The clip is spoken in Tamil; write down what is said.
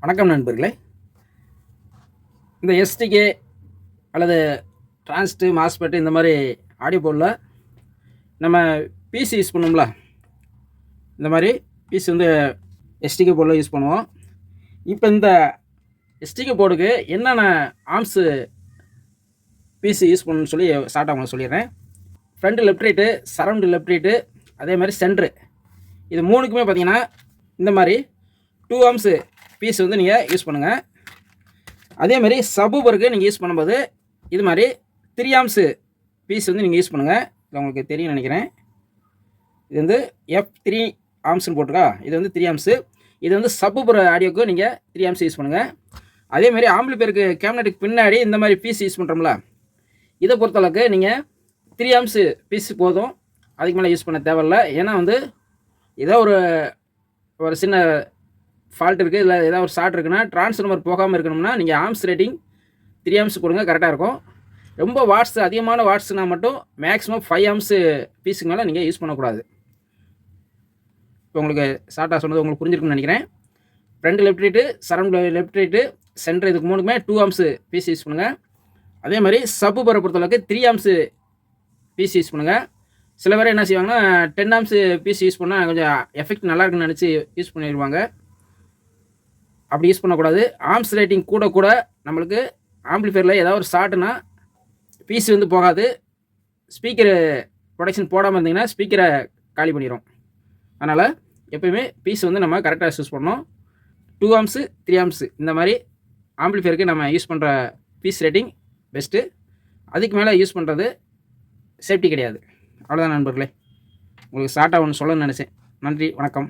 வணக்கம் நண்பர்களே. இந்த எஸ்டிகே அல்லது டிரான்ஸ்ட்டு மாஸ்பெட் இந்த மாதிரி ஆடியோ போர்டில் நம்ம பிசி யூஸ் பண்ணுவோம்ல, இந்த மாதிரி பிசி வந்து எஸ்டிகே போர்டில் யூஸ் பண்ணுவோம். இப்போ இந்த எஸ்டிகே போர்டுக்கு என்னென்ன ஆர்ம்ஸு பிசி யூஸ் பண்ணணும்னு சொல்லி ஷார்ட்டாக உங்களுக்கு சொல்லிடுறேன். Front left right, surround left right, அதே மாதிரி சென்ட்ரு, இது மூணுக்குமே பார்த்தீங்கன்னா இந்த மாதிரி 2 ஆர்ம்ஸு பீஸ் வந்து நீங்கள் யூஸ் பண்ணுங்கள். அதேமாதிரி சப்வூஃபருக்கு நீங்கள் யூஸ் பண்ணும்போது இது மாதிரி 3 ஆர்ம்ஸு பீஸ் வந்து நீங்கள் யூஸ் பண்ணுங்கள். இது உங்களுக்கு தெரியும் நினைக்கிறேன். இது வந்து F3 ஆர்ம்ஸ்னு போட்டிருக்கா, இது வந்து 3 ஆர்ம்ஸு. இது வந்து சப்வூஃபர் ஆடியோக்கு நீங்கள் 3 ஆர்ம்ஸ் யூஸ் பண்ணுங்கள். அதேமாதிரி ஆம்பிளிஃபையருக்கு கேபினட்டுக்கு பின்னாடி இந்த மாதிரி பீஸ் யூஸ் பண்ணுறோம்ல, இதை பொறுத்தளவுக்கு நீங்கள் 3 ஆர்ம்ஸு பீஸ் போதும், அதுக்கு மேலே யூஸ் பண்ண தேவையில்ல. ஏன்னா வந்து ஏதோ ஒரு சின்ன ஃபால்ட் இருக்குது, இல்லை ஏதாவது ஒரு ஷார்ட் இருக்குன்னா ட்ரான்ஸ்ஃபார்மர் போகாமல் இருக்கணும்னா நீங்கள் ஆர்ம்ஸ் ரேட்டிங் 3 ஆர்ம்ஸ் கொடுங்க, கரெக்டாக இருக்கும். ரொம்ப வாட்ஸ் அதிகமான வாட்ஸ்னால் மட்டும் மேக்ஸிமம் 5 ஆர்ம்ஸு பீஸுக்கு மேலே நீங்கள் யூஸ் பண்ணக்கூடாது. இப்போ உங்களுக்கு ஷார்ட்டாக சொன்னது உங்களுக்கு புரிஞ்சிருக்குன்னு நினைக்கிறேன். Front left right, surround left right, centre, இதுக்கு மூணுக்குமே 2 ஆர்ம்ஸு பீஸ் யூஸ் பண்ணுங்கள். அதே மாதிரி சப்வூஃபரை பொறுத்தளவுக்கு 3 ஆர்ம்ஸு பீஸ் யூஸ் பண்ணுங்கள். சில பேர் என்ன செய்வாங்கன்னா 10 ஆர்ம்ஸு பீஸ் யூஸ் பண்ணால் கொஞ்சம் எஃபெக்ட் நல்லா இருக்குன்னு நினச்சி யூஸ் பண்ணிடுவாங்க. அப்படி யூஸ் பண்ணக்கூடாது. ஆர்ம்ஸ் ரேட்டிங் கூட கூட நம்மளுக்கு ஆம்பிளிஃபையரில் ஏதாவது ஒரு ஷார்ட்னா பீஸ் வந்து போகாது. ஸ்பீக்கரு ப்ரொடக்ஷன் போடாமல் இருந்தீங்கன்னா ஸ்பீக்கரை காலி பண்ணிடும். அதனால் எப்போயுமே பீஸ் வந்து நம்ம கரெக்டாக யூஸ் பண்ணணும். 2 ஆர்ம்ஸு 3 ஆர்ம்ஸு இந்த மாதிரி ஆம்பிளிஃபையருக்கு நம்ம யூஸ் பண்ணுற பீஸ் ரேட்டிங் பெஸ்ட்டு. அதுக்கு மேலே யூஸ் பண்ணுறது சேஃப்டி கிடையாது. அவ்வளோதான் நண்பர்களே, உங்களுக்கு ஷார்ட்டாக ஒன்று சொல்லணும்னு நினச்சேன். நன்றி, வணக்கம்.